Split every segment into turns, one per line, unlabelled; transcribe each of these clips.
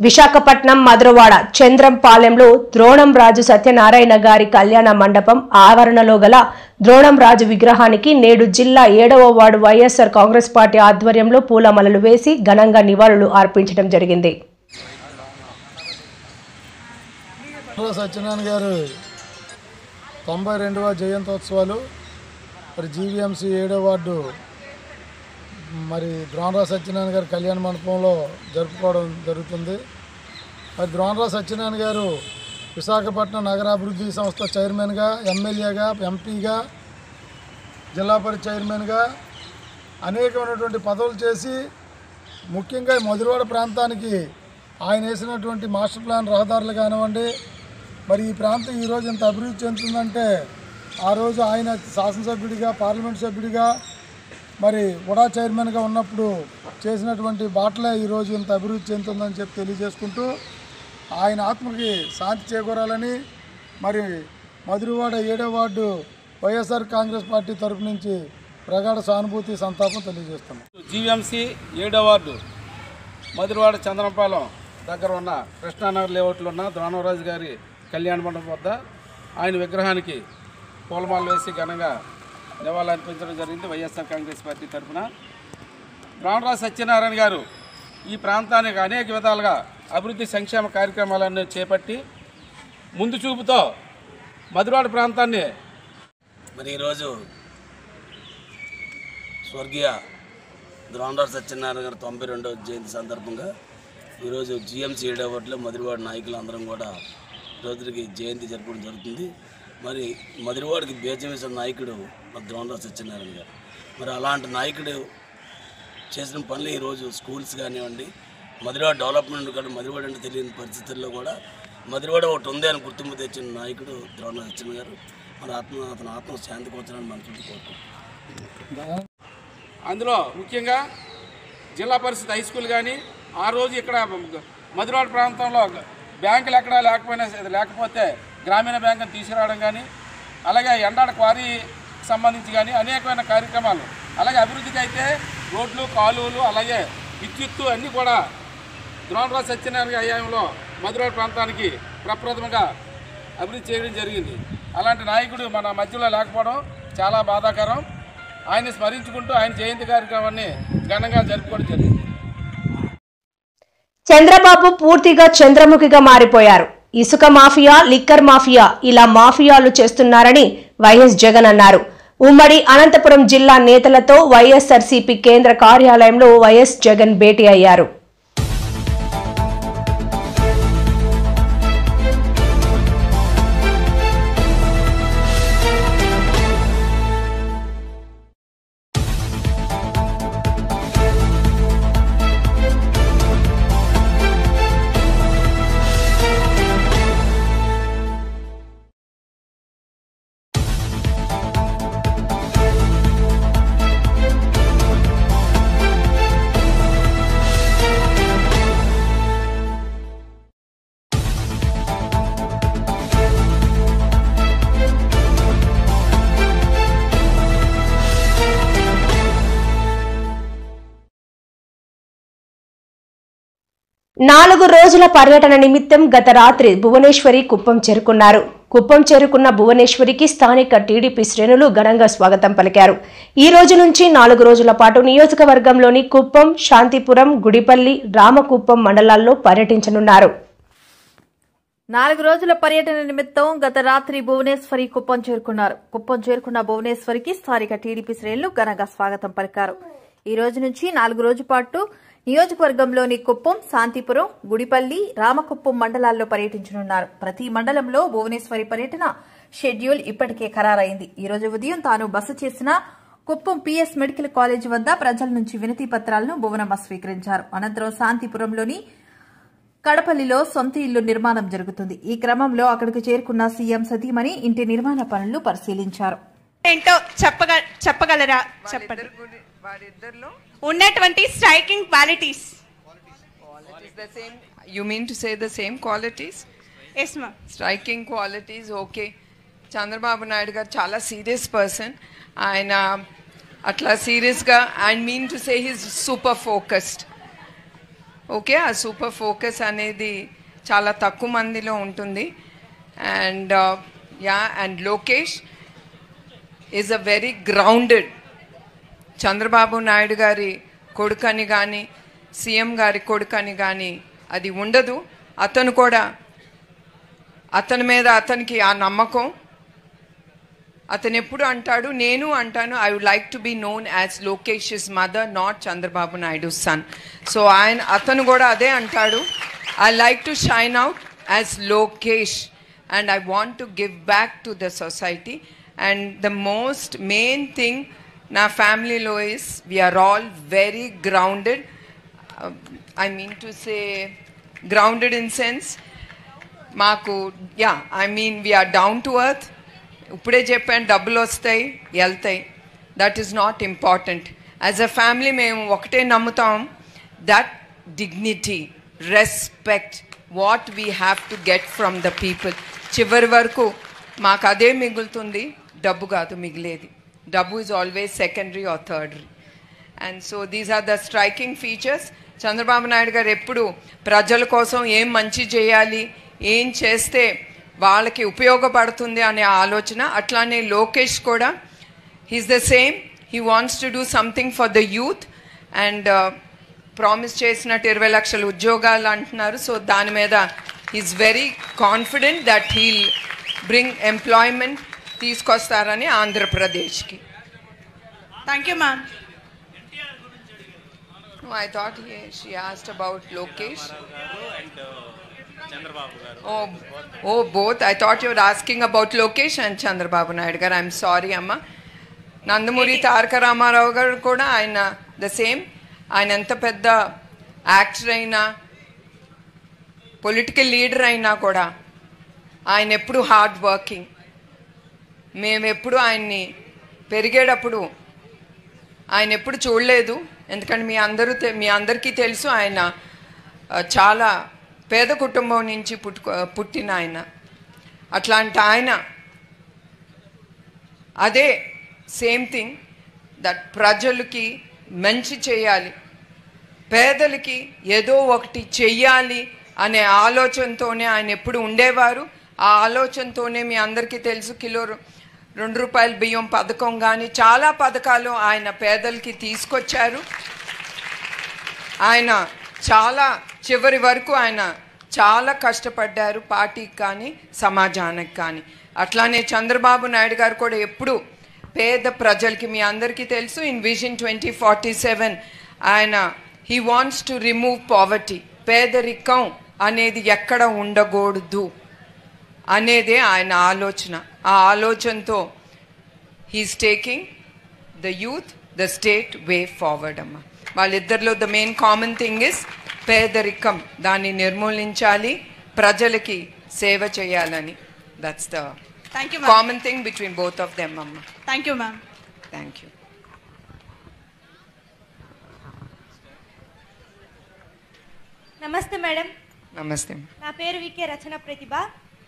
విశాఖపట్నం మధురవాడ చంద్రంపాలెంలో ద్రోణం రాజు సత్యనారాయణ గారి కళ్యాణ మండపం ఆవరణలో గల ద్రోణం రాజు విగ్రహానికి నేడు జిల్లా 7వ వార్డు వైఎస్ఆర్ కాంగ్రెస్ పార్టీ ఆధ్వర్యంలో పూలమాలలు వేసి ఘనంగా నివాళులు అర్పించడం జరిగింది.
సత్యనారాయణ గారు 92వ జయంతోత్సవాలు మరి జీవీఎంసీ 7వ వార్డు మరి ద్రోణరాజు సత్యనారాయణ గారి కళ్యాణ మండపంలో జరుపుకోవడం జరుగుతుంది. మరి ద్రోణరాజు సత్యనారాయణ గారు విశాఖపట్నం నగరాభివృద్ధి సంస్థ చైర్మన్గా, ఎమ్మెల్యేగా, ఎంపీగా, జిల్లా పరిషత్ చైర్మన్గా అనేకమైనటువంటి పదవులు చేసి ముఖ్యంగా మధురవాడ ప్రాంతానికి ఆయన వేసినటువంటి మాస్టర్ ప్లాన్ రహదారులు కానివ్వండి, మరి ఈ ప్రాంతం ఈరోజు ఇంత అభివృద్ధి చెందుతుందంటే ఆ రోజు ఆయన శాసనసభ్యుడిగా, పార్లమెంట్ సభ్యుడిగా, మరి ఉడా చైర్మన్గా ఉన్నప్పుడు చేసినటువంటి బాటలే ఈరోజు ఇంత అభివృద్ధి చెందుతుందని చెప్పి తెలియజేసుకుంటూ ఆయన ఆత్మకి శాంతి చేకూరాలని మరి మధురవాడ 7వ వార్డు వైఎస్ఆర్ కాంగ్రెస్ పార్టీ తరఫు నుంచి ప్రగాఢ సానుభూతి సంతాపం తెలియజేస్తున్నాం.
జీవీఎంసీ 7వ వార్డు మధురవాడ చంద్రంపాలెం దగ్గర ఉన్న కృష్ణానగర్ లేఅవుట్లో ఉన్న ద్రోణరాజు గారి కళ్యాణ మండపం వద్ద ఆయన విగ్రహానికి పూలమాలలు వేసి ఘనంగా నివాళులు అర్పించడం జరిగింది. వైఎస్ఆర్ కాంగ్రెస్ పార్టీ తరఫున ద్రోణరాజు సత్యనారాయణ గారు ఈ ప్రాంతానికి అనేక విధాలుగా అభివృద్ధి సంక్షేమ కార్యక్రమాలన్నీ చేపట్టి ముందు చూపుతో మధురవాడ ప్రాంతాన్ని
మరి ఈరోజు స్వర్గీయ ద్రోణరాజు సత్యనారాయణ గారు 92వ జయంతి సందర్భంగా ఈరోజు జీఎంసీ 7వ వార్డులో మధురవాడ నాయకులు అందరం కూడా రోజుకి జయంతి జరపడం జరుగుతుంది. మరి మధురవాడకి బీజం వేసిన నాయకుడు ద్రోణరాజు సత్యనారాయణ గారు. మరి అలాంటి నాయకుడు చేసిన పనులు ఈరోజు స్కూల్స్ కానివ్వండి, మధురవాడ డెవలప్మెంట్ కానీ మధురవాడ అంటే తెలియని పరిస్థితుల్లో కూడా మధురవాడ ఒకటి ఉంది అని గుర్తింపు తెచ్చిన నాయకుడు ద్రోణరాజు సత్యనారాయణ గారు. మరి అతని ఆత్మ శాంతి కోర్చాలని మనసుకుంటూ కోరుకుంటున్నాం.
అందులో ముఖ్యంగా జిల్లా పరిషత్ హై స్కూల్ కానీ, ఆ రోజు ఇక్కడ మధురవాడ ప్రాంతంలో బ్యాంకులు ఎక్కడా లేకపోతే గ్రామీణ బ్యాంకును తీసుకురావడం కానీ, అలాగే ఎండాడ క్వారీ సంబంధించి కానీ అనేకమైన కార్యక్రమాలు, అలాగే అభివృద్ధికి అయితే రోడ్లు, కాలువలు, అలాగే విద్యుత్తు అన్నీ కూడా ద్రోణరాజు సత్యనారాయణ హయాంలో మధురవాడ ప్రాంతానికి ప్రప్రథమంగా అభివృద్ధి చేయడం జరిగింది. అలాంటి నాయకుడు మన మధ్యలో లేకపోవడం చాలా బాధాకరం. ఆయన్ని స్మరించుకుంటూ ఆయన జయంతి కార్యక్రమాన్ని ఘనంగా జరుపుకోవడం జరిగింది.
చంద్రబాబు పూర్తిగా చంద్రముఖిగా మారిపోయారు. ఇసుక మాఫియా, లిక్కర్ మాఫియా ఇలా మాఫియాలు చేస్తున్నారని వైఎస్ జగన్ అన్నారు. ఉమ్మడి అనంతపురం జిల్లా నేతలతో వైఎస్ఆర్సీపీ కేంద్ర కార్యాలయంలో వైఎస్ జగన్ భేటీ అయ్యారు. నాలుగు రోజుల పర్యటన నిమిత్తం గత రాత్రి భువనేశ్వరి కుప్పం చేరుకున్నారు. కుప్పం చేరుకున్న భువనేశ్వరికి స్థానిక టీడీపీ శ్రేణులు ఘనంగా స్వాగతం పలికారు. ఈ రోజు నుంచి 4 రోజుల పాటు నియోజకవర్గంలోని కుప్పం, శాంతిపురం, గుడిపల్లి, రామకుప్పం మండలాల్లో పర్యటించనున్నారు.
4 రోజుల పర్యటన నిమిత్తం గత రాత్రి భువనేశ్వరి కుప్పం చేరుకున్నారు. కుప్పం చేరుకున్న భువనేశ్వరికి స్థానిక టీడీపీ శ్రేణులు ఘనంగా స్వాగతం పలికారు. ఈ రోజు నుంచి 4 రోజుల పాటు నియోజకవర్గంలోని కుప్పం, శాంతిపురం, గుడిపల్లి, రామకుప్పం మండలాల్లో పర్యటించనున్నారు. ప్రతి మండలంలో భువనేశ్వరి పర్యటన షెడ్యూల్ ఇప్పటికే ఖరారైంది. ఈ రోజు ఉదయం తాను బస చేసిన కుప్పం పిఎస్ మెడికల్ కాలేజ్ వద్ద ప్రజల నుంచి వినతి పత్రాలను భువనమ్మ స్వీకరించారు. అనంతరం శాంతిపురంలోని కడపల్లిలో సొంత ఇల్లు నిర్మాణం జరుగుతుంది. ఈ క్రమంలో అక్కడికి చేరుకున్న సీఎం సతీమణి ఇంటి నిర్మాణ పనులను పరిశీలించారు.
ఏంటో చెప్పగలరా? చెప్పండి. ఉన్నటువంటి striking qualities.
The same, you mean to say the same qualities?
Yes ma'am.
Striking qualities, okay. Chandrababu Naidu garu chala serious person. ఆయన అట్లా సీరియస్గా, I mean to say he's super focused. Okay, ఆ సూపర్ ఫోకస్ అనేది చాలా తక్కువ మందిలో ఉంటుంది. And and Lokesh is a very grounded, Chandrababu Naidu గారి కొడుకని కానీ సీఎం గారి కొడుకని కానీ అది ఉండదు. అతను కూడా అతని మీద అతనికి ఆ నమ్మకం. అతను ఎప్పుడు అంటాడు, నేను అంటాను, I would like to be known as Lokesh mother, not Chandrababu Naidu son. So అతను కూడా అదే అంటాడు, I like to shine out as Lokesh and I want to give back to the society. And the most main thing నా ఫ్యామిలీలో is we're all very grounded. I mean to say grounded in sense మాకు we're down to earth. ఇప్పుడే చెప్పాను, డబ్బులు వస్తాయి వెళ్తాయి, that is not important. As a family మేము ఒకటే నమ్ముతాం, that dignity, respect, what we have to get from the people. చివరి వరకు మాకు అదే మిగులుతుంది, డబ్బు కాదు మిగిలేది. డబ్బు is always secondary or tertiary. And so these are the striking features. Chandrababu Naidu garu ఎప్పుడు ప్రజల కోసం ఏం మంచి చేయాలి, ఏం చేస్తే వాళ్ళకి ఉపయోగపడుతుంది అనే ఆలోచన. అట్లానే లోకేష్ కూడా he's the same, he wants to do something for the youth. And promise చేసినట్టు 20 లక్షల ఉద్యోగాలు అంటున్నారు. సో దాని మీద he's very confident that he'll bring employment తీసుకొస్తారని ఆంధ్రప్రదేశ్కి.
Thank you ma'am.
I thought she asked about Lokesh. Oh, both. I thought you were asking about Lokesh and Chandrababu Naidu garu. I'm sorry, Amma. Nandamuri Taraka Ramarao garu kuda ayana the same. Ayana enta pedda actor aina, political leader aina kuda ayana eppudu hard working. మేము ఎప్పుడు ఆయన్ని పెరిగేటప్పుడు ఆయన ఎప్పుడు చూడలేదు. ఎందుకంటే మీ అందరికీ తెలుసు, ఆయన చాలా పేద కుటుంబం నుంచి పుట్టిన ఆయన. అట్లాంటి ఆయన అదే సేమ్ థింగ్, దట్ ప్రజలకి మంచి చేయాలి, పేదలకి ఏదో ఒకటి చెయ్యాలి అనే ఆలోచనతోనే ఆయన ఎప్పుడు ఉండేవారు. ఆ ఆలోచనతోనే మీ అందరికీ తెలుసు, కిలో 2 రూపాయల బియ్యం పథకం కానీ చాలా పథకాలు ఆయన పేదలకి తీసుకొచ్చారు. ఆయన చాలా చివరి వరకు ఆయన చాలా కష్టపడ్డారు, పార్టీకి కానీ సమాజానికి కానీ. అట్లానే చంద్రబాబు నాయుడు గారు కూడా ఎప్పుడు పేద ప్రజలకి, మీ అందరికీ తెలుసు, ఇన్ విజన్ 2047 ఆయన he wants to remove poverty, పేదరికం అనేది ఎక్కడ ఉండకూడదు అనేదే ఆయన ఆలోచన. ఆ ఆలోచనతో he's taking the youth, the state way forward. అమ్మ వాళ్ళిద్దరిలో the main common thing is పేదరికం, దాన్ని నిర్మూలించాలి, ప్రజలకి సేవ చేయాలని. That's the common thing between both of them. అమ్మ
thank you ma'am.
Thank you.
నమస్తే మేడం.
నమస్తే.
నా పేరు వికే రచన ప్రతిభ.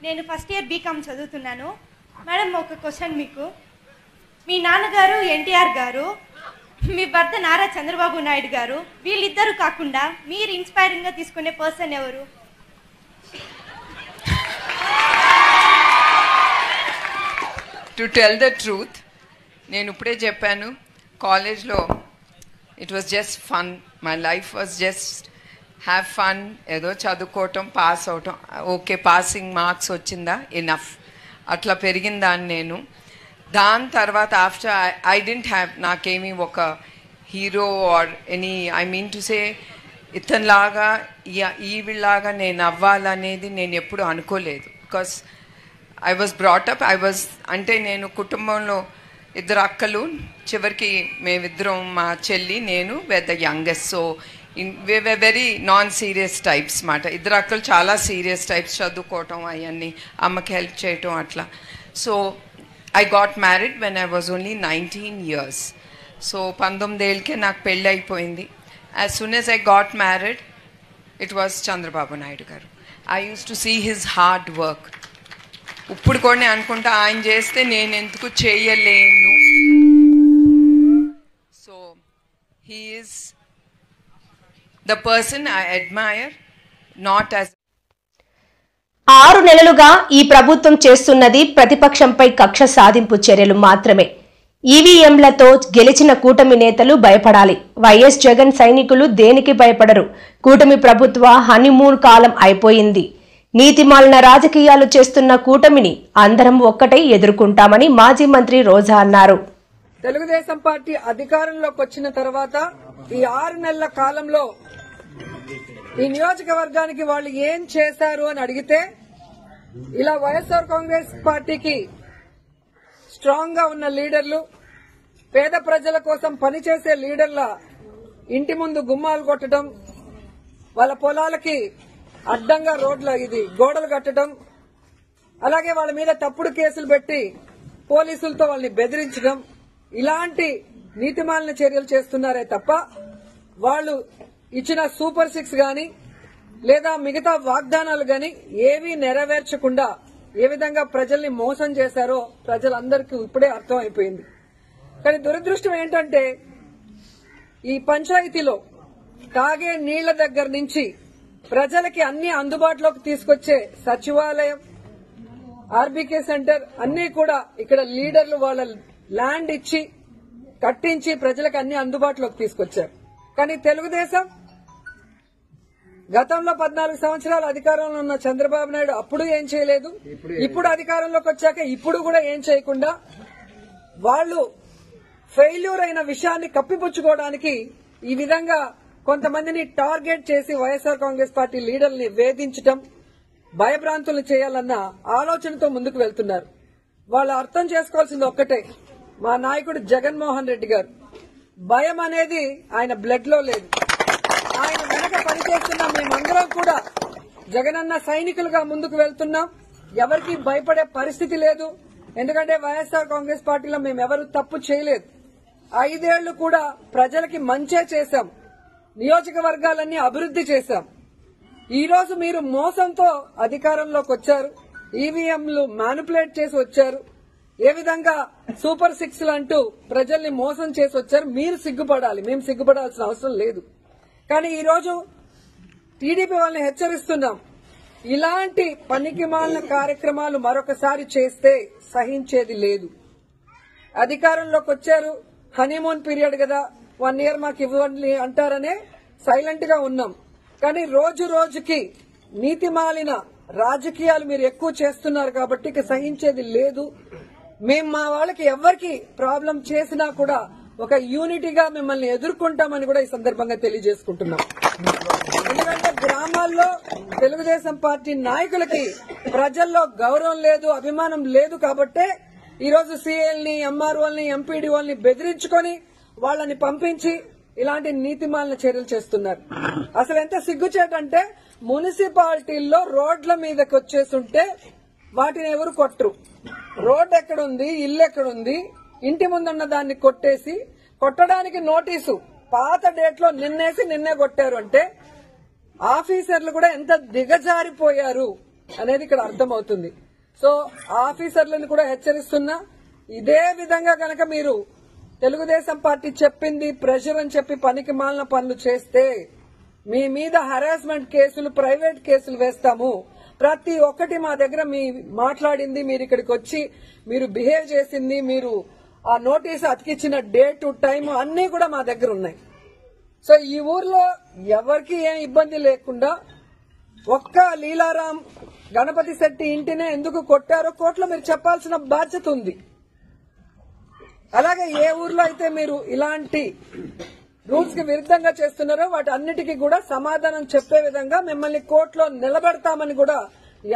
నేను ఫస్ట్ ఇయర్ బీకామ్ చదువుతున్నాను. మేడం, ఒక క్వశ్చన్ మీకు. మీ నాన్నగారు ఎన్టీఆర్ గారు, మీ భర్త నారా చంద్రబాబు నాయుడు గారు, వీళ్ళిద్దరూ కాకుండా మీరు ఇన్స్పైరింగ్గా తీసుకునే పర్సన్ ఎవరు?
టు టెల్ ద ట్రూత్, నేను ఇప్పుడే చెప్పాను, కాలేజ్లో it was just fun. My life was just have fun, ఏదో చదువుకోవటం, పాస్ అవటం, ఓకే పాసింగ్ మార్క్స్ వచ్చిందా ఎనఫ్, అట్లా పెరిగిందాన్ని నేను. దాని తర్వాత ఆఫ్టర్ ఐ డెంట్ హ్యావ్, నాకేమీ ఒక hero or any, I mean to say ఇతనిలాగా ఈవిలాగా నేను అవ్వాలనేది నేను ఎప్పుడు అనుకోలేదు. బికాస్ ఐ వాజ్ బ్రాటప్, అంటే నేను కుటుంబంలో 2 అక్కలు, చివరికి మేమిద్దరం, మా చెల్లి నేను వెద youngest. So very non serious types మాట. 2 అక్కలు చాలా సీరియస్ టైప్స్, చదువుకోవటం అవన్నీ, అమ్మకి హెల్ప్ చేయటం అట్లా. So I got married when I was only 19 years. So 19 ఏళ్ళకే నాకు పెళ్ళి అయిపోయింది. As soon as I got married, it was Chandrababu Naidu garu. I use to see his hard work. ఇప్పుడు కూడా నేను అనుకుంటా, ఆయన చేస్తే నేను ఎందుకు చేయలేను. So he is the person I admire, not as
6 నెలలుగా ఈ ప్రభుత్వం చేస్తున్నది ప్రతిపక్షంపై కక్ష సాధింపు చర్యలు మాత్రమే. ఈవీఎంలతో గెలిచిన కూటమి నేతలు భయపడాలి. వైఎస్ జగన్ సైనికులు దేనికి భయపడరు. కూటమి ప్రభుత్వ హనీమూన్ కాలం అయిపోయింది. నీతిమాలిన రాజకీయాలు చేస్తున్న కూటమిని అందరం ఒక్కటై ఎదుర్కొంటామని మాజీ మంత్రి రోజా అన్నారు.
తెలుగుదేశం పార్టీ అధికారంలోకి వచ్చిన తర్వాత ఈ 6 నెలల కాలంలో ఈ నియోజకవర్గానికి వాళ్ళు ఏం చేశారు అని అడిగితే, ఇలా వైఎస్ఆర్ కాంగ్రెస్ పార్టీకి స్ట్రాంగ్ గా ఉన్న లీడర్లు, పేద ప్రజల కోసం పనిచేసే లీడర్ల ఇంటి ముందు గుమ్మాలు కొట్టడం, వాళ్ళ పొలాలకి అడ్డంగా గోడలు కట్టడం, అలాగే వాళ్ళ మీద తప్పుడు కేసులు పెట్టి పోలీసులతో వాళ్ళని బెదిరించడం, ఇలాంటి నీతిమాలిన చర్యలు చేస్తున్నారే తప్ప వాళ్ళు ఇచ్చిన సూపర్ 6 గాని లేదా మిగతా వాగ్దానాలు గాని ఏవీ నెరవేర్చకుండా ఏ విధంగా ప్రజల్ని మోసం చేశారో ప్రజలందరికీ ఇప్పుడే అర్థమైపోయింది. కానీ దురదృష్టం ఏంటంటే ఈ పంచాయతీలో తాగే నీళ్ల దగ్గర నుంచి ప్రజలకి అన్ని అందుబాటులోకి తీసుకొచ్చే సచివాలయం, ఆర్బీకే సెంటర్ అన్ని కూడా ఇక్కడ లీడర్లు వాళ్ళ ల్యాండ్ ఇచ్చి కట్టించి ప్రజలకు అన్ని అందుబాటులోకి తీసుకొచ్చారు. కానీ తెలుగుదేశం గతంలో 14 సంవత్సరాలు అధికారంలో ఉన్న చంద్రబాబు నాయుడు అప్పుడు ఏం చేయలేదు, ఇప్పుడు అధికారంలోకి వచ్చాక ఇప్పుడు కూడా ఏం చేయకుండా వాళ్ళు ఫెయిల్యూర్ అయిన విషయాన్ని కప్పిపుచ్చుకోవడానికి ఈ విధంగా కొంతమందిని టార్గెట్ చేసి వైఎస్ఆర్ కాంగ్రెస్ పార్టీ లీడర్ని వేధించడం, భయభ్రాంతులు చేయాలన్న ఆలోచనతో ముందుకు వెళ్తున్నారు. వాళ్ళు అర్థం చేసుకోవాల్సింది ఒక్కటే, మా నాయకుడు జగన్మోహన్ రెడ్డి గారు భయం అనేది ఆయన బ్లడ్ లో లేదు. ఆయన వెనక పనిచేస్తున్న మేమందరం కూడా జగనన్న సైనికులుగా ముందుకు వెళ్తున్నాం. ఎవరికి భయపడే పరిస్థితి లేదు. ఎందుకంటే వైఎస్ఆర్ కాంగ్రెస్ పార్టీలో మేమెవరూ తప్పు చేయలేదు. 5 ఏళ్లు కూడా ప్రజలకి మంచే చేశాం. నియోజకవర్గాలన్నీ అభివృద్ది చేశాం. ఈ రోజు మీరు మోసంతో అధికారంలోకి వచ్చారు. ఈవీఎంలు మ్యానిపులేట్ చేసి వచ్చారు. ఏ విధంగా సూపర్ 6 అంటూ ప్రజల్ని మోసం చేసి వచ్చారు. మీరు సిగ్గుపడాలి, మేము సిగ్గుపడాల్సిన అవసరం లేదు. కానీ ఈ రోజు టీడీపీ వాళ్ళని హెచ్చరిస్తున్నాం, ఇలాంటి పనికిమాలిన కార్యక్రమాలు మరొకసారి చేస్తే సహించేది లేదు. అధికారంలోకి వచ్చారు, హనీమూన్ పీరియడ్ కదా, 1 year మాకు ఇవ్వండి అంటారనే సైలెంట్ గా ఉన్నాం. కానీ రోజు రోజుకి నీతిమాలిన రాజకీయాలు మీరు ఎక్కువ చేస్తున్నారు కాబట్టి ఇక సహించేది లేదు. మేము మా వాళ్ళకి ఎవరికి ప్రాబ్లం చేసినా కూడా ఒక యూనిటీగా మిమ్మల్ని ఎదుర్కొంటామని కూడా ఈ సందర్భంగా తెలియజేసుకుంటున్నాం. ఎందుకంటే గ్రామాల్లో తెలుగుదేశం పార్టీ నాయకులకి ప్రజల్లో గౌరవం లేదు, అభిమానం లేదు కాబట్టే ఈరోజు సీఎల్ని, ఎంఆర్ఓల్ని, ఎంపీడీఓల్ని బెదిరించుకొని వాళ్ళని పంపించి ఇలాంటి నీతిమాలిన చర్యలు చేస్తున్నారు. అసలు ఎంత సిగ్గుచేటంటే మున్సిపాలిటీల్లో రోడ్ల మీదకి వచ్చేస్తుంటే వాటిని ఎవరు కొట్టరు. రోడ్ ఎక్కడుంది, ఇల్లు ఎక్కడుంది, ఇంటి ముందున్న దాన్ని కొట్టేసి కొట్టడానికి నోటీసు పాత డేట్ లో నిన్నే కొట్టారు అంటే ఆఫీసర్లు కూడా ఎంత దిగజారిపోయారు అనేది ఇక్కడ అర్థమవుతుంది. సో ఆఫీసర్లను కూడా హెచ్చరిస్తున్నా, ఇదే విధంగా కనుక మీరు తెలుగుదేశం పార్టీ చెప్పింది ప్రెషర్ అని చెప్పి పనికి మాలిన పనులు చేస్తే మీ మీద హరాస్మెంట్ కేసులు, ప్రైవేట్ కేసులు వేస్తాము. ప్రతి ఒక్కటి మా దగ్గర మీ మాట్లాడింది, మీరు ఇక్కడికి వచ్చి మీరు బిహేవ్ చేసింది, మీరు ఆ నోటీసు అతికిచ్చిన డేట్, టైం అన్ని కూడా మా దగ్గర ఉన్నాయి. సో ఈ ఊర్లో ఎవరికి ఏం ఇబ్బంది లేకుండా ఒక్క లీలారాం గణపతి శెట్టి ఇంటినే ఎందుకు కొట్టారో కోర్టులో మీరు చెప్పాల్సిన బాధ్యత ఉంది. అలాగే ఏ ఊర్లో అయితే మీరు ఇలాంటి రూల్స్ కి విరుద్ధంగా చేస్తున్నారో వాటి అన్నిటికీ కూడా సమాధానం చెప్పే విధంగా మిమ్మల్ని కోర్టులో నిలబెడతామని కూడా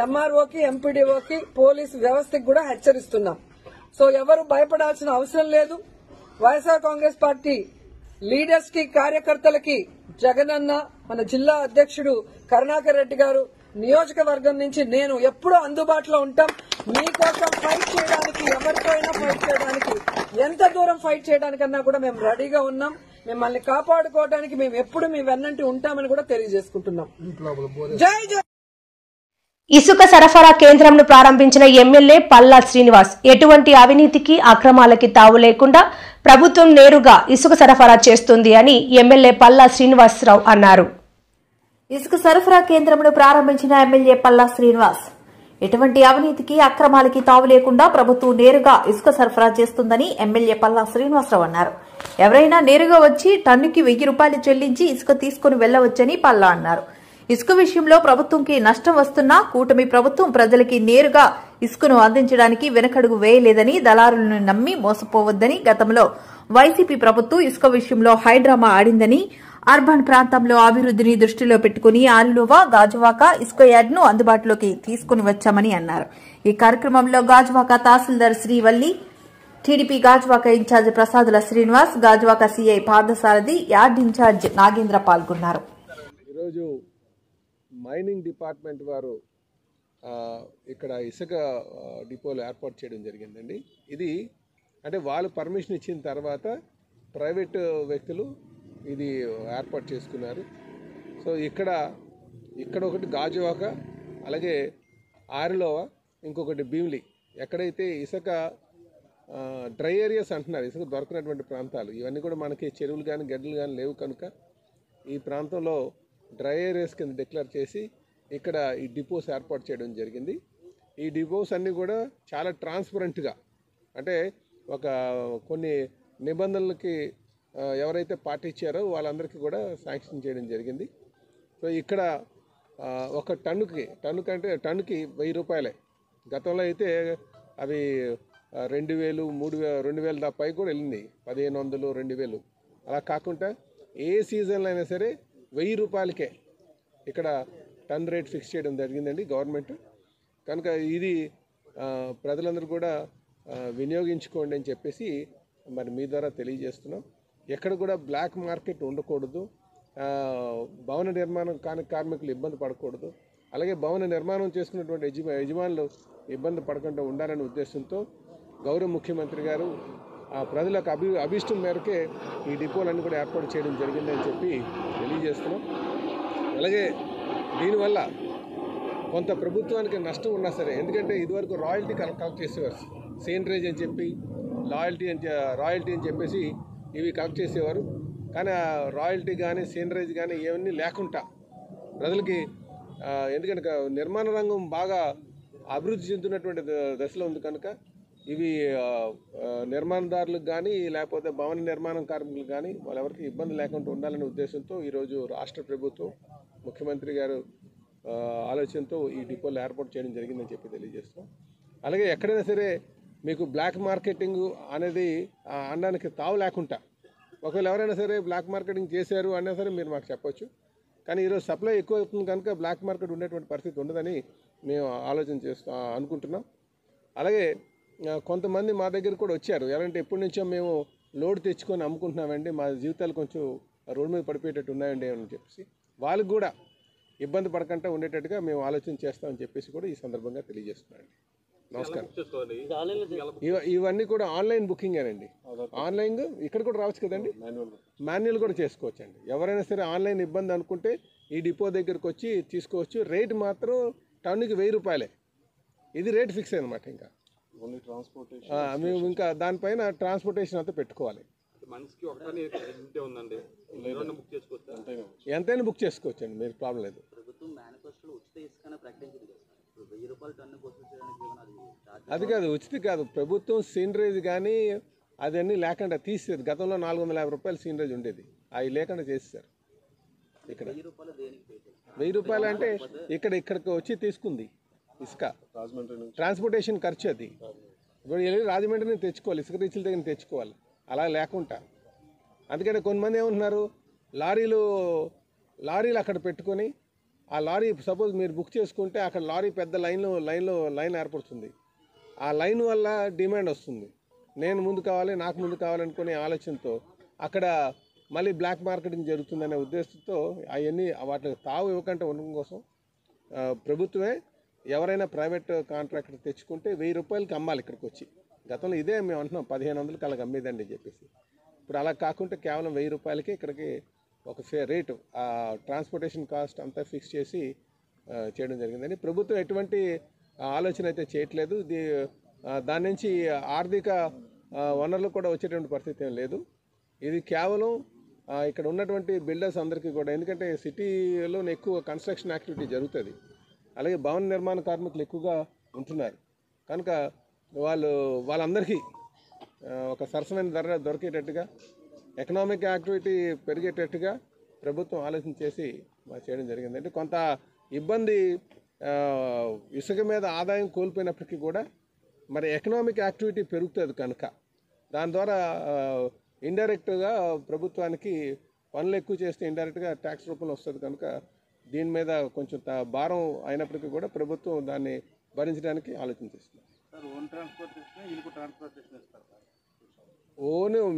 ఎంఆర్ఓకి, ఎంపీడీఓకి, పోలీసు వ్యవస్థకి కూడా హెచ్చరిస్తున్నాం. సో ఎవరు భయపడాల్సిన అవసరం లేదు. వైఎస్ఆర్ కాంగ్రెస్ పార్టీ లీడర్స్ కి, కార్యకర్తలకి జగనన్న, మన జిల్లా అధ్యక్షుడు కరుణాకర్ రెడ్డి గారు, నియోజకవర్గం నుంచి నేను ఎప్పుడూ అందుబాటులో ఉంటాం. మీకోసం ఫైట్ చేయడానికి, ఎవరితో అయినా ఫైట్ చేయడానికి, ఎంత దూరం ఫైట్ చేయడానికన్నా కూడా మేము రెడీగా ఉన్నాం. మిమ్మల్ని కాపాడుకోవడానికి మేము ఎప్పుడు మీ వెన్నంటి ఉంటామని కూడా తెలియజేసుకుంటున్నాం. జై జై.
ఇసుక సరఫరా కేంద్రంను ప్రారంభించిన ఎమ్మెల్యే పల్లా శ్రీనివాస్ ఎటువంటి అవినీతికి, అక్రమాలకి తావు లేకుండా ప్రభుత్వం నేరుగా ఇసుక సరఫరా చేస్తుంది అని ఎమ్మెల్యే పల్లా శ్రీనివాసరావు అన్నారు.
ఇసుక సరఫరా కేంద్రమును ప్రారంభించిన ఎమ్మెల్యే పల్లా శ్రీనివాస్ ఎటువంటి అవినీతికి అక్రమాలకి తావు లేకుండా ప్రభుత్వం నేరుగా ఇసుక సరఫరా చేస్తుందని ఎమ్మెల్యే పల్లా శ్రీనివాసరావు అన్నారు. ఎవరైనా నేరుగా వచ్చి టన్నుకి 1000 రూపాయలు చెల్లించి ఇసుక తీసుకుని వెళ్లవచ్చని పల్లా అన్నారు. ఇసుక విషయంలో ప్రభుత్వంకి నష్టం వస్తున్నా కూటమి ప్రభుత్వం ప్రజలకి నేరుగా ఇసుకను అందించడానికి వెనకడుగు వేయలేదని, దళారులను నమ్మి మోసపోవద్దని, గతంలో వైసీపీ ప్రభుత్వం ఇసుక విషయంలో హైడ్రామా ఆడిందని, అర్బన్ ప్రాంతంలో అభివృద్ధిని దృష్టిలో పెట్టుకుని ఆలువ గాజువాక ఇసుక యార్డ్ను అందుబాటులోకి తీసుకుని వచ్చామని అన్నారు. ఈ కార్యక్రమంలో Gajuwaka tahsildar Srivalli, TDP Gajuwaka incharge Prasadula Srinivas, Gajuwaka CI Parthasarathi, yard incharge Nagendra పాల్గొన్నారు.
ఈరోజు మైనింగ్ డిపార్ట్మెంట్ వారు ఇక్కడ ఇసుక డిపోలు ఏర్పాటు చేయడం జరిగిందండి. ఇది అంటే వాళ్ళు పర్మిషన్ ఇచ్చిన తర్వాత ప్రైవేట్ వ్యక్తులు ఇది ఏర్పాటు చేసుకున్నారు. సో ఇక్కడ ఒకటి గాజువాక, అలాగే ఆరిలోవ, ఇంకొకటి భీమిలి. ఎక్కడైతే ఇసుక డ్రై ఏరియాస్ అంటున్నారు, ఇసుక దొరకనటువంటి ప్రాంతాలు, ఇవన్నీ కూడా మనకి చెరువులు కానీ గడ్డలు కానీ లేవు కనుక ఈ ప్రాంతంలో డ్రై ఏరియాస్ కింద డిక్లేర్ చేసి ఇక్కడ ఈ డిపోస్ ఏర్పాటు చేయడం జరిగింది. ఈ డిపోస్ అన్నీ కూడా చాలా ట్రాన్స్పరెంట్గా, అంటే ఒక కొన్ని నిబంధనలకి ఎవరైతే పాటించారో వాళ్ళందరికీ కూడా శాంక్షన్ చేయడం జరిగింది. సో ఇక్కడ ఒక టన్నుకి 1000 రూపాయలే. గతంలో అయితే అవి 2000, 2000 దాకా పై కూడా వెళ్ళింది, 1500, 2000. అలా కాకుండా ఏ సీజన్లో అయినా సరే 1000 రూపాయలకే ఇక్కడ టన్ రేట్ ఫిక్స్ చేయడం జరిగిందండి గవర్నమెంట్. కనుక ఇది ప్రజలందరూ కూడా వినియోగించుకోండి అని చెప్పేసి మరి మీ ద్వారా తెలియజేస్తున్నాం. ఎక్కడ కూడా బ్లాక్ మార్కెట్ ఉండకూడదు, భవన నిర్మాణం కాని కార్మికులు ఇబ్బంది పడకూడదు, అలాగే భవన నిర్మాణం చేసుకున్నటువంటి యజమానులు ఇబ్బంది పడకుండా ఉండాలనే ఉద్దేశంతో గౌరవ ముఖ్యమంత్రి గారు ప్రజలకు అభిష్టం మేరకే ఈ డిపోలన్నీ కూడా ఏర్పాటు చేయడం జరిగిందని చెప్పి తెలియజేస్తున్నాం. అలాగే దీనివల్ల కొంత ప్రభుత్వానికి నష్టం ఉన్నా సరే, ఎందుకంటే ఇదివరకు రాయల్టీ కలెక్ట్ చేసేవారు, సేండ్రేజ్ అని చెప్పి రాయల్టీ అని చెప్పేసి ఇవి కలెక్ట్ చేసేవారు. కానీ ఆ రాయల్టీ కానీ సేండ్రేజ్ కానీ ఏమన్నీ లేకుండా ప్రజలకి, ఎందుకంటే నిర్మాణ రంగం బాగా అభివృద్ధి చెందుతున్నటువంటి దశలో ఉంది కనుక ఇవి నిర్మాణదారులకు కానీ లేకపోతే భవన నిర్మాణం కార్మికులకు కానీ వాళ్ళెవరికి ఇబ్బంది లేకుండా ఉండాలనే ఉద్దేశంతో ఈరోజు రాష్ట్ర ప్రభుత్వం ముఖ్యమంత్రి గారు ఆలోచనతో ఈ డిపోలు ఏర్పాటు చేయడం జరిగిందని చెప్పి తెలియజేస్తాం. అలాగే ఎక్కడైనా సరే మీకు బ్లాక్ మార్కెటింగ్ అనేది అనడానికి తావు లేకుండా, ఒకవేళ ఎవరైనా సరే బ్లాక్ మార్కెటింగ్ చేశారు అన్నా సరే మీరు మాకు చెప్పొచ్చు. కానీ ఈరోజు సప్లై ఎక్కువ అవుతుంది కనుక బ్లాక్ మార్కెట్ ఉండేటువంటి పరిస్థితి ఉండదని మేము ఆలోచన అనుకుంటున్నాం. అలాగే కొంతమంది మా దగ్గర కూడా వచ్చారు, ఎలాంటి ఎప్పటి నుంచో మేము లోడ్ తెచ్చుకొని అమ్ముకుంటున్నామండి, మా జీవితాలు కొంచెం రోడ్డు మీద పడిపోయేటట్టు ఉన్నాయండి అని చెప్పేసి వాళ్ళకు కూడా ఇబ్బంది పడకుండా ఉండేటట్టుగా మేము ఆలోచన చేస్తామని చెప్పేసి కూడా ఈ సందర్భంగా తెలియజేస్తున్నానండి. నమస్కారం. ఇవన్నీ కూడా ఆన్లైన్ బుకింగేనండి. ఆన్లైన్ ఇక్కడ కూడా రావచ్చు కదండి, మాన్యువల్ కూడా చేసుకోవచ్చండి. ఎవరైనా సరే ఆన్లైన్ ఇబ్బంది అనుకుంటే ఈ డిపో దగ్గరకు వచ్చి తీసుకోవచ్చు. రేట్ మాత్రం టన్నుకి 1000 రూపాయలే. ఇది రేట్ ఫిక్స్ అనమాట. ఇంకా మేము ఇంకా దానిపైన ట్రాన్స్పోర్టేషన్ అంతా పెట్టుకోవాలి. ఎంతైనా బుక్ చేసుకోవచ్చండి, మీరు ప్రాబ్లం లేదు. అది కాదు, ఉచిత కాదు. ప్రభుత్వం సీనరేజ్ కానీ అదన్నీ లేకుండా తీసేది. గతంలో 450 రూపాయలు సీనరేజ్ ఉండేది, అవి లేకుండా చేసేసారు. ఇక్కడ 1000 రూపాయలు అంటే ఇక్కడికి వచ్చి తీసుకుంది ఇసుక, ట్రాన్స్పోర్టేషన్ ఖర్చు అది. ఇప్పుడు వెళ్ళి రాజమండ్రిని తెచ్చుకోవాలి, ఇసుక రీచ్ల దగ్గర తెచ్చుకోవాలి. అలా లేకుండా అందుకని కొంతమంది ఏమంటున్నారు, లారీలు అక్కడ పెట్టుకొని ఆ లారీ సపోజ్ మీరు బుక్ చేసుకుంటే అక్కడ లారీ పెద్ద లైన్ ఏర్పడుతుంది. ఆ లైన్ వల్ల డిమాండ్ వస్తుంది. నేను ముందు కావాలి, నాకు ముందు కావాలనుకునే ఆలోచనతో అక్కడ మళ్ళీ బ్లాక్ మార్కెటింగ్ జరుగుతుందనే ఉద్దేశంతో అవన్నీ వాటికి తావు ఇవ్వకుండా ఉండడం కోసం ప్రభుత్వమే ఎవరైనా ప్రైవేట్ కాంట్రాక్టర్ తెచ్చుకుంటే 1000 రూపాయలకి అమ్మాలి ఇక్కడికి వచ్చి. గతంలో ఇదే మేము అంటున్నాం 1500కి అలాగ అమ్మేదండి చెప్పేసి. ఇప్పుడు అలా కాకుండా కేవలం 1000 రూపాయలకి ఇక్కడికి ఒక రేటు, ఆ ట్రాన్స్పోర్టేషన్ కాస్ట్ అంతా ఫిక్స్ చేసి చేయడం జరిగిందండి. ప్రభుత్వం ఎటువంటి ఆలోచన అయితే చేయట్లేదు. దాని నుంచి ఆర్థిక వనరులు కూడా వచ్చేటువంటి పరిస్థితి ఏం లేదు. ఇది కేవలం ఇక్కడ ఉన్నటువంటి బిల్డర్స్ అందరికీ కూడా, ఎందుకంటే సిటీలో ఎక్కువ కన్స్ట్రక్షన్ యాక్టివిటీ జరుగుతుంది, అలాగే భవన నిర్మాణ కార్మికులు ఎక్కువగా ఉంటున్నారు కనుక వాళ్ళందరికీ ఒక సరసమైన ధర దొరికేటట్టుగా, ఎకనామిక్ యాక్టివిటీ పెరిగేటట్టుగా ప్రభుత్వం ఆలోచన చేసి చేయడం జరిగింది. అంటే కొంత ఇబ్బంది ఇసుక మీద ఆదాయం కోల్పోయినప్పటికీ కూడా మరి ఎకనామిక్ యాక్టివిటీ పెరుగుతుంది కనుక దాని ద్వారా ఇండైరెక్ట్గా ప్రభుత్వానికి పనులు ఎక్కువ చేస్తే ఇండైరెక్ట్గా ట్యాక్స్ రూపంలో వస్తుంది కనుక దీని మీద కొంచెం భారం అయినప్పటికీ కూడా ప్రభుత్వం దాన్ని భరించడానికి ఆలోచన చేస్తుంది.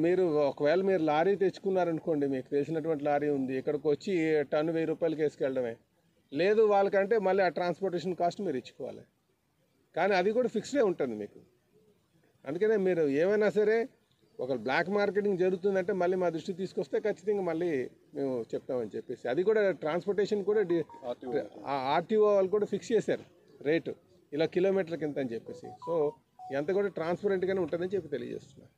మీరు ఒకవేళ మీరు లారీ తెచ్చుకున్నారనుకోండి, మీకు తెలిసినటువంటి లారీ ఉంది, ఇక్కడికి వచ్చి టన్ను 1000 రూపాయలకి వేసుకెళ్ళడమే, లేదు వాళ్ళకంటే మళ్ళీ ఆ ట్రాన్స్పోర్టేషన్ కాస్ట్ మీరు ఇచ్చుకోవాలి, కానీ అది కూడా ఫిక్స్డే ఉంటుంది మీకు. అందుకనే మీరు ఏమైనా సరే ఒక బ్లాక్ మార్కెటింగ్ జరుగుతుందంటే మళ్ళీ మా దృష్టికి తీసుకొస్తే ఖచ్చితంగా మళ్ళీ మేము చెప్తామని చెప్పేసి, అది కూడా ట్రాన్స్పోర్టేషన్ కూడా ఆర్టీఓ వాళ్ళు కూడా ఫిక్స్ చేశారు రేటు, ఇలా కిలోమీటర్కి ఎంత అని చెప్పేసి. సో ఎంత కూడా ట్రాన్స్పరెంట్గానే ఉంటుందని చెప్పి తెలియజేస్తున్నారు.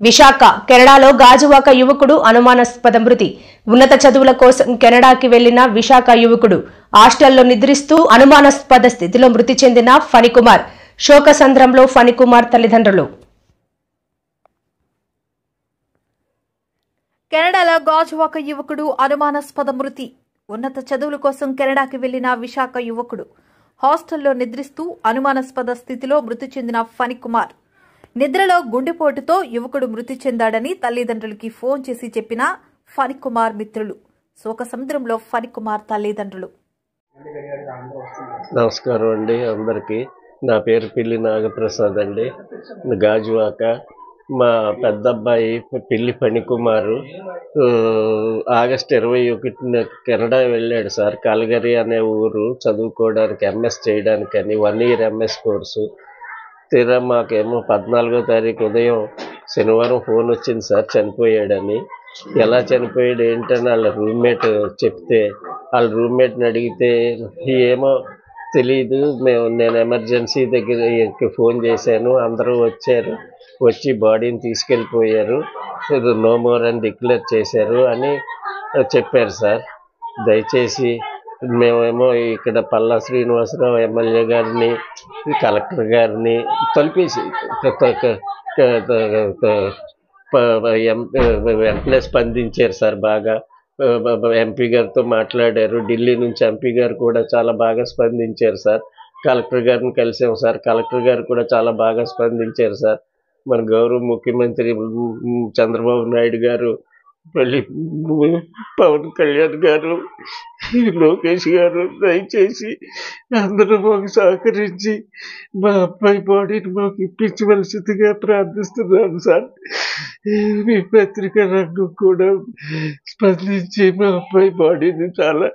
విశాఖ కెనడాలో గాజువాక యువకుడు అనుమానాస్పద మృతి. ఉన్నత చదువుల కోసం కెనడాకి వెళ్లిన విశాఖ యువకుడు హాస్టల్లో నిద్రిస్తూ అనుమానాస్పద స్థితిలో మృతి చెందిన ఫణికుమార్. శోకసంద్రంలో ఫణికుమార్ తల్లిదండ్రులు.
కెనడాలో గాజువాక యువకుడు అనుమానాస్పద మృతి. ఉన్నత చదువుల కోసం కెనడాకి వెళ్లిన విశాఖ యువకుడు హాస్టల్లో నిద్రిస్తూ అనుమానాస్పద స్థితిలో మృతి చెందిన ఫణికుమార్. నిద్రలో గుండెపోటుతో యువకుడు మృతి చెందాడని తల్లిదండ్రులకి ఫోన్ చేసి చెప్పిన ఫణికుమార్ మిత్రులు. శోకసముద్రంలో ఫణికుమార్ తల్లిదండ్రులు.
నమస్కారం అండి అందరికీ. నా పేరు పిల్లి నాగప్రసాద్ అండి. గాజువాక. మా పెద్ద అబ్బాయి పిల్లి ఫణికుమారు ఆగస్టు 21న కెనడా వెళ్ళాడు సార్. కల్గరీ అనే ఊరు చదువుకోవడానికి, ఎంఎస్ చేయడానికని 1 year ఎంఎస్ కోర్సు. తీరా మాకేమో 14వ తారీఖు ఉదయం శనివారం ఫోన్ వచ్చింది సార్ చనిపోయాడని. ఎలా చనిపోయాడు ఏంటని వాళ్ళ రూమ్మేట్ చెప్తే, వాళ్ళ రూమ్మేట్ని అడిగితే ఏమో తెలీదు, నేను ఎమర్జెన్సీ దగ్గరికి ఫోన్ చేశాను, అందరూ వచ్చారు, వచ్చి బాడీని తీసుకెళ్ళిపోయారు, నో మోర్ అని డిక్లేర్ చేశారు అని చెప్పారు సార్. దయచేసి మేమేమో ఇక్కడ పల్లా శ్రీనివాసరావు ఎమ్మెల్యే గారిని, కలెక్టర్ గారిని తలిపేసి వెంటనే స్పందించారు సార్. బాగా ఎంపీ గారితో మాట్లాడారు. ఢిల్లీ నుంచి ఎంపీ గారు కూడా చాలా బాగా స్పందించారు సార్. కలెక్టర్ గారిని కలిసాము సార్. కలెక్టర్ గారు కూడా చాలా బాగా స్పందించారు సార్. మన గౌరవ ముఖ్యమంత్రి చంద్రబాబు నాయుడు గారు, పవన్ కళ్యాణ్ గారు, లోకేష్ గారు దయచేసి అందరూ మాకు సహకరించి మా అబ్బాయి బాడీని మాకు ఇప్పించవలసిందిగా ప్రార్థిస్తున్నాను సార్. మీ పత్రికా రంగం కూడా స్పందించి మా అబ్బాయి బాడీని చాలా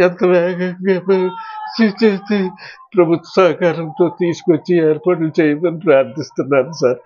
ఎంత వేగంగా ప్రభుత్వ సహకారంతో తీసుకొచ్చి ఏర్పాట్లు చేయమని ప్రార్థిస్తున్నాను సార్.